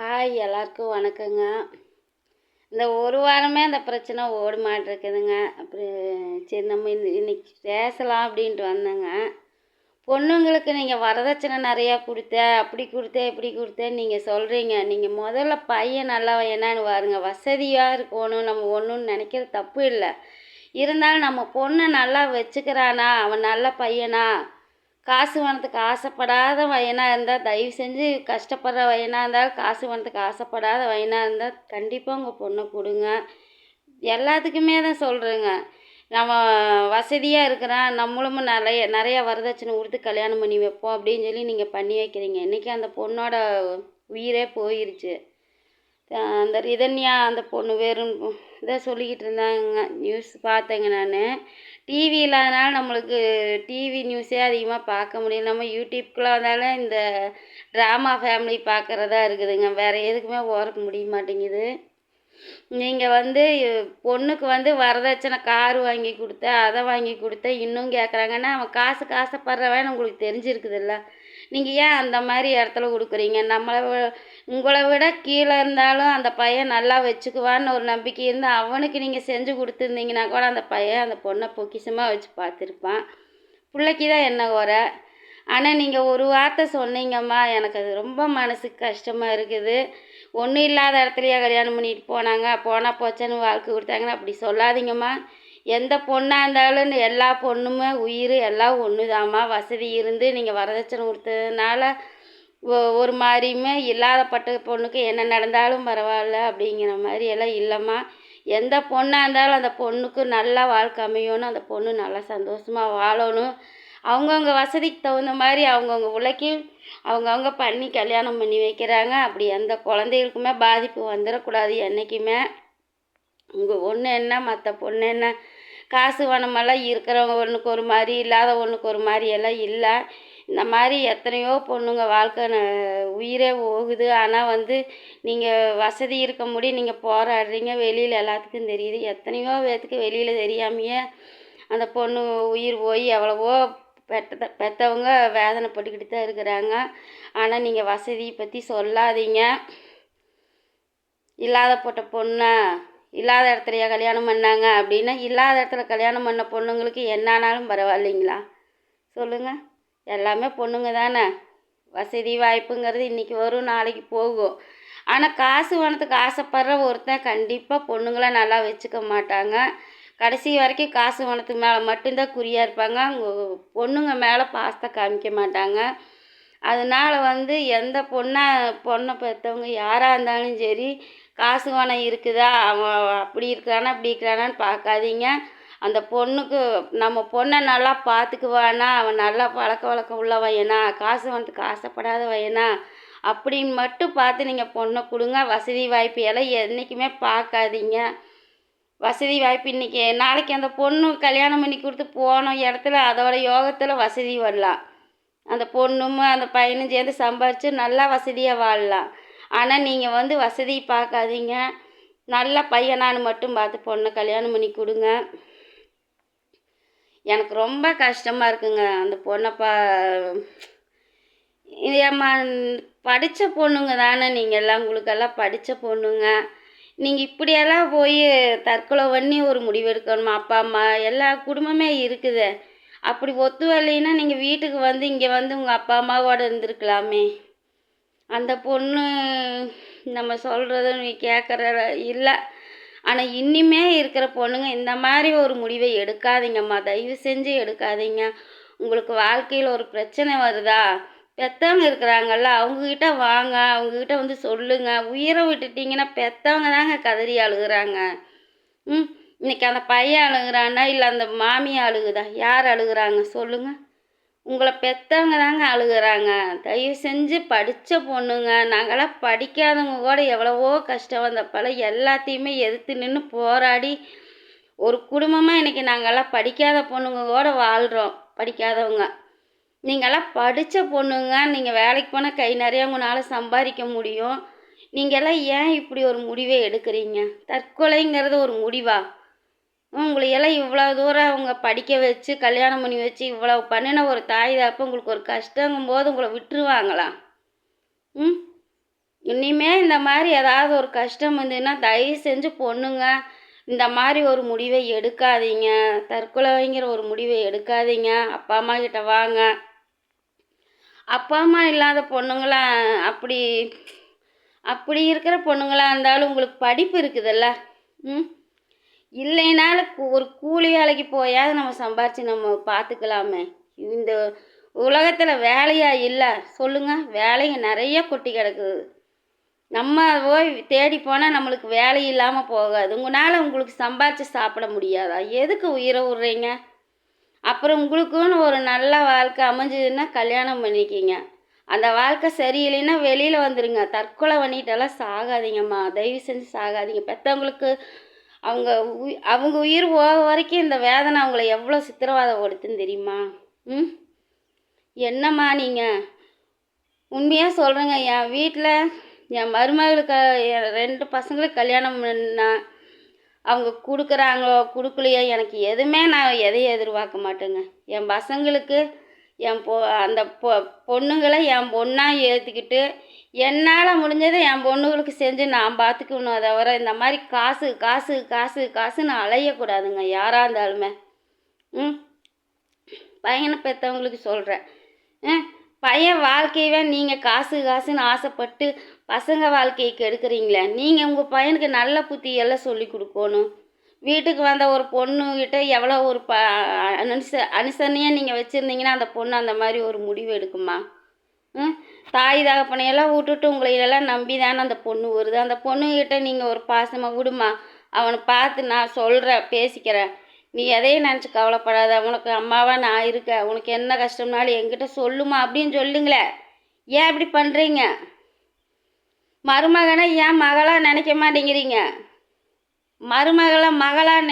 Hi எல்லாருக்கும் வணக்கங்க. இந்த ஒரு வாரமே அந்த பிரச்சனை ஓடி மாட்டிருக்குதுங்க. சரி நம்ம இன்னைக்கு பேசலாம் அப்படின்ட்டு வந்தேங்க. பொண்ணுங்களுக்கு நீங்கள் வரதட்சணை நிறையா அப்படி கொடுத்தேன் இப்படி கொடுத்தேன்னு நீங்கள் சொல்கிறீங்க. நீங்கள் முதல்ல பையன் நல்லா என்னன்னு பாருங்க. வசதியாக இருக்கணும், நம்ம ஒன்றுன்னு நினைக்கிறது தப்பு இல்லை. இருந்தாலும் நம்ம பொண்ணை நல்லா வச்சுக்கிறானா, அவன் நல்ல பையனா, காசு பணத்துக்கு ஆசைப்படாத பையனாக இருந்தால், தயவு செஞ்சு கஷ்டப்படுற பையனாக இருந்தாலும் காசு பணத்துக்கு ஆசைப்படாத பையனாக இருந்தால் கண்டிப்பாக உங்கள் பொண்ணை கொடுங்க. எல்லாத்துக்குமே தான் சொல்கிறேங்க. நம்ம வசதியாக இருக்கிறான், நம்மளும் நிறையா வரதட்சணை கொடுத்து கல்யாணம் பண்ணி வைப்போம் அப்படின்னு சொல்லி நீங்கள் பண்ணி வைக்கிறீங்க. இன்றைக்கி அந்த பொண்ணோட உயிரே போயிருச்சு. அந்த ரிதன்யா அந்த பொண்ணு வெறும் இதை சொல்லிக்கிட்டு இருந்தாங்க. நியூஸ் பார்த்தேங்க நான். டிவி இல்லாதனால நம்மளுக்கு டிவி நியூஸே அதிகமாக பார்க்க முடியல. நம்ம யூடியூப்குள்ளே வந்தாலும் இந்த ட்ராமா ஃபேமிலி பார்க்குறதா இருக்குதுங்க. வேறு எதுக்குமே ஓரக்க முடிய மாட்டேங்குது. நீங்கள் பொண்ணுக்கு வரதட்சணை கார் வாங்கி கொடுத்த, அதை வாங்கி கொடுத்த, இன்னும் கேட்குறாங்கன்னா அவன் காசுப்படுறவன்னு உங்களுக்கு தெரிஞ்சிருக்குதுல்ல. நீங்கள் ஏன் அந்த மாதிரி இடத்துல கொடுக்குறீங்க? உங்களை விட கீழே இருந்தாலும் அந்த பையன் நல்லா வச்சுக்குவான்னு ஒரு நம்பிக்கை இருந்து அவனுக்கு நீங்கள் செஞ்சு கொடுத்துருந்தீங்கன்னா கூட அந்த பையன் அந்த பொண்ணை பொக்கிஷமாக வச்சு பார்த்துருப்பான். பிள்ளைக்கு தான் என்ன குறை? ஆனால் நீங்கள் ஒரு வார்த்தை சொன்னீங்கம்மா, எனக்கு அது ரொம்ப மனசுக்கு கஷ்டமாக இருக்குது. ஒன்றும் இல்லாத இடத்துலையே கல்யாணம் பண்ணிட்டு போனால் போச்சேன்னு வாழ்க்கை கொடுத்தாங்கன்னு அப்படி சொல்லாதீங்கம்மா. எந்த பொண்ணாக இருந்தாலும் எல்லா பொண்ணுமே உயிர் எல்லாம் ஒன்று தாம்மா. வசதி இருந்து நீங்கள் வரதட்சணை கொடுத்ததுனால ஒரு மாதிரியுமே இல்லாதப்பட்ட பொண்ணுக்கு என்ன நடந்தாலும் பரவாயில்ல அப்படிங்கிற மாதிரி எல்லாம் இல்லைம்மா. எந்த பொண்ணாக இருந்தாலும் அந்த பொண்ணுக்கு நல்லா வாழ்க்கை அமையணும், அந்த பொண்ணு நல்லா சந்தோஷமாக வாழணும். அவங்கவுங்க வசதிக்கு தகுந்த மாதிரி அவங்கவுங்க உழைக்கி அவங்கவுங்க பண்ணி கல்யாணம் பண்ணி வைக்கிறாங்க. அப்படி எந்த குழந்தைகளுக்குமே பாதிப்பு வந்துடக்கூடாது என்றைக்குமே. உங்கள் ஒன்று என்ன, மற்ற பொண்ணு என்ன, காசு பணமெல்லாம் இருக்கிறவங்க ஒன்றுக்கு ஒரு மாதிரி, இல்லாத ஒன்றுக்கு ஒரு மாதிரி எல்லாம் இல்லை. இந்த மாதிரி எத்தனையோ பொண்ணுங்க வாழ்க்கை உயிரே போகுது. ஆனால் நீங்கள் வசதி இருக்க முடியும், நீங்கள் போராடுறீங்க, வெளியில் எல்லாத்துக்கும் தெரியுது. எத்தனையோ பேர்த்துக்கு வெளியில் தெரியாமையே அந்த பொண்ணு உயிர் போய் எவ்வளவோ பெற்றவங்க வேதனைப்பட்டுக்கிட்டு தான் இருக்கிறாங்க. ஆனால் நீங்கள் வசதியை பற்றி சொல்லாதீங்க. இல்லாதப்பட்ட பொண்ணை இல்லாத இடத்துலையா கல்யாணம் பண்ணாங்க அப்படின்னா, இல்லாத இடத்துல கல்யாணம் பண்ண பொண்ணுங்களுக்கு என்னானாலும் பரவாயில்லைங்களா சொல்லுங்கள்? எல்லாமே பொண்ணுங்க தானே. வசதி வாய்ப்புங்கிறது இன்றைக்கி வரும், நாளைக்கு போகும். ஆனால் காசு பணத்துக்கு ஆசைப்படுற ஒருத்தன் கண்டிப்பாக பொண்ணுங்களை நல்லா வச்சுக்க மாட்டாங்க. கடைசி வரைக்கும் காசு பணத்துக்கு மேலே மட்டும்தான் குறியாக இருப்பாங்க. அவங்க பொண்ணுங்க மேலே பாசத்தை காமிக்க மாட்டாங்க. அதனால் எந்த பொண்ணை பெற்றவங்க யாராக இருந்தாலும் சரி, காசு பணம் இருக்குதா, அவன் அப்படி இருக்கிறானா இப்படி இருக்கிறானான்னு பார்க்காதீங்க. அந்த பொண்ணுக்கு நம்ம பொண்ணை நல்லா பார்த்துக்குவானா, அவன் நல்லா பழக்க வழக்கம் உள்ள பையனா, காசு பணத்துக்கு ஆசைப்படாத பையனா அப்படின்னு மட்டும் பார்த்து நீங்கள் பொண்ணை கொடுங்க. வசதி வாய்ப்பு எல்லாம் என்றைக்குமே பார்க்காதீங்க. வசதி வாய்ப்பு இன்றைக்கி நாளைக்கு அந்த பொண்ணு கல்யாணம் பண்ணி கொடுத்து போன இடத்துல அதோட யோகத்தில் வசதி வரலாம். அந்த பொண்ணும் அந்த பையனும் சேர்ந்து சம்பாரித்து நல்லா வசதியாக வாழலாம். ஆனால் நீங்கள் வசதி பார்க்காதீங்க. நல்ல பையனான்னு மட்டும் பார்த்து பொண்ணை கல்யாணம் பண்ணி கொடுங்க. எனக்கு ரொம்ப கஷ்டமாக இருக்குங்க அந்த பொண்ணை ஏம்மா, படித்த பொண்ணுங்க தானே நீங்கள் எல்லாம், உங்களுக்கெல்லாம் படித்த பொண்ணுங்க. நீங்கள் இப்படியெல்லாம் போய் தற்கொலை பண்ணி ஒரு முடிவு எடுக்கணுமா? அப்பா அம்மா எல்லா குடும்பமே இருக்குது. அப்படி ஒத்து வரலைன்னா நீங்கள் வீட்டுக்கு இங்கே உங்கள் அப்பா அம்மாவோடு இருந்திருக்கலாமே. அந்த பொண்ணு நம்ம சொல்கிறத நீ கேட்குற இல்லை. ஆனால் இன்னுமே இருக்கிற பொண்ணுங்க இந்த மாதிரி ஒரு முடிவை எடுக்காதீங்கம்மா, தயவு செஞ்சு எடுக்காதீங்க. உங்களுக்கு வாழ்க்கையில் ஒரு பிரச்சனை வருதா, பெற்றவங்க இருக்கிறாங்கல்ல, அவங்கக்கிட்ட வாங்க, அவங்கக்கிட்ட சொல்லுங்கள். உயிரை விட்டுட்டிங்கன்னா பெற்றவங்க தாங்க கதறி அழுகுறாங்க. இன்னைக்கு அந்த பையன் அழுகுறான்னா இல்லை அந்த மாமியை அழுகுதா? யார் அழுகுறாங்க சொல்லுங்கள்? உங்களை பெற்றவங்க தாங்க அழுகுறாங்க. தயவு செஞ்சு படித்த பொண்ணுங்க, நாங்களாம் படிக்காதவங்க கூட எவ்வளவோ கஷ்டம் வந்தப்பல எல்லாத்தையுமே எதிர்த்து நின்று போராடி ஒரு குடும்பமாக இன்றைக்கி நாங்கள்லாம் படிக்காத பொண்ணுங்க கூட வாழ்கிறோம். படிக்காதவங்க நீங்கள்லாம் படித்த பொண்ணுங்க. நீங்கள் வேலைக்கு போனால் கை நிறையா உங்களால் சம்பாதிக்க முடியும். நீங்கள்லாம் ஏன் இப்படி ஒரு முடிவை எடுக்கிறீங்க? தற்கொலைங்கிறது ஒரு முடிவா? உங்களையெல்லாம் இவ்வளோ தூரம் அவங்க படிக்க வச்சு கல்யாணம் பண்ணி வச்சு இவ்வளோ பண்ணின ஒரு தாய் தாப்ப உங்களுக்கு ஒரு கஷ்டங்கும் போது உங்களை விட்டுருவாங்களா? இனிமே இந்த மாதிரி ஏதாவது ஒரு கஷ்டம் வந்ததுன்னா தயவு செஞ்சு பொண்ணுங்க இந்த மாதிரி ஒரு முடிவை எடுக்காதீங்க. தற்கொலைங்கிற ஒரு முடிவை எடுக்காதீங்க. அப்பா அம்மா கிட்ட வாங்க. அப்பா அம்மா இல்லாத பொண்ணுங்களா அப்படி அப்படி இருக்கிற பொண்ணுங்களா இருந்தாலும் உங்களுக்கு படிப்பு இருக்குதுல்ல. ம் இல்லைனாலும் ஒரு கூலி வேலைக்கு போயாவது நம்ம சம்பாரித்து நம்ம பார்த்துக்கலாமே. இந்த உலகத்தில் வேலையா இல்லை சொல்லுங்கள்? வேலைங்க நிறைய கொட்டி கிடக்குது. நம்ம போய் தேடி போனால் நம்மளுக்கு வேலை இல்லாமல் போகாது. உங்களால் உங்களுக்கு சம்பாரித்து சாப்பிட முடியாதா? எதுக்கு உயிரை விட்றீங்க? அப்புறம் உங்களுக்குன்னு ஒரு நல்ல வாழ்க்கை அமைஞ்சதுன்னா கல்யாணம் பண்ணிக்கிங்க. அந்த வாழ்க்கை சரியில்லைன்னா வெளியில் வந்துடுங்க. தற்கொலை பண்ணிட்டெல்லாம் சாகாதீங்கம்மா. தயவு செஞ்சு சாகாதீங்க. பெற்றவங்களுக்கு அவங்க உயிர் போக வரைக்கும் இந்த வேதனை அவங்கள எவ்வளோ சித்திரவதைப்படுத்துன்னு தெரியுமா? ம் என்னம்மா நீங்கள் உண்மையாக சொல்கிறேங்க. என் வீட்டில் என் மருமகளுக்கு 2 பசங்களுக்கு கல்யாணம் பண்ணா அவங்க கொடுக்குறாங்களோ கொடுக்கலையோ எனக்கு எதுவுமே நான் எதையும் எதிர்பார்க்க மாட்டேங்க. என் பசங்களுக்கு அந்த பொண்ணுங்களை என் பொண்ணாக ஏற்றுக்கிட்டு என்னால் முடிஞ்சதை என் பொண்ணுங்களுக்கு செஞ்சு நான் பார்த்துக்கணும். தவிர இந்த மாதிரி காசு காசு காசு காசுன்னு அலையக்கூடாதுங்க யாராக இருந்தாலுமே. பையனை பெற்றவங்களுக்கு சொல்கிறேன். பையன் வாழ்க்கையவே நீங்கள் காசு காசுன்னு ஆசைப்பட்டு பசங்க வாழ்க்கையை கெடுக்குறீங்களே. நீங்கள் உங்கள் பையனுக்கு நல்ல புத்தியெல்லாம் சொல்லி கொடுக்கணும். வீட்டுக்கு வந்த ஒரு பொண்ணுக்கிட்ட எவ்வளோ ஒரு அனுசரணையாக நீங்கள் வச்சுருந்தீங்கன்னா அந்த பொண்ணு அந்த மாதிரி ஒரு முடிவு எடுக்குமா? தாய் தகப்பனையெல்லாம் விட்டுட்டு உங்களையெல்லாம் நம்பி தானே அந்த பொண்ணு வருது. அந்த பொண்ணுக்கிட்ட நீங்கள் ஒரு பாசமாக விடுமா. அவனை பார்த்து நான் சொல்கிறேன், பேசிக்கிறேன். நீ எதையும் நினச்சி கவலைப்படாத. உனக்கு அம்மாவாக நான் இருக்கேன். உனக்கு என்ன கஷ்டம்னாலும் என்கிட்ட சொல்லுமா அப்படின்னு சொல்லுங்களே. ஏன் இப்படி பண்ணுறீங்க? மருமகனை ஏன் மகளாக நினைக்க மாட்டேங்கிறீங்க? மருமகளை மகளாக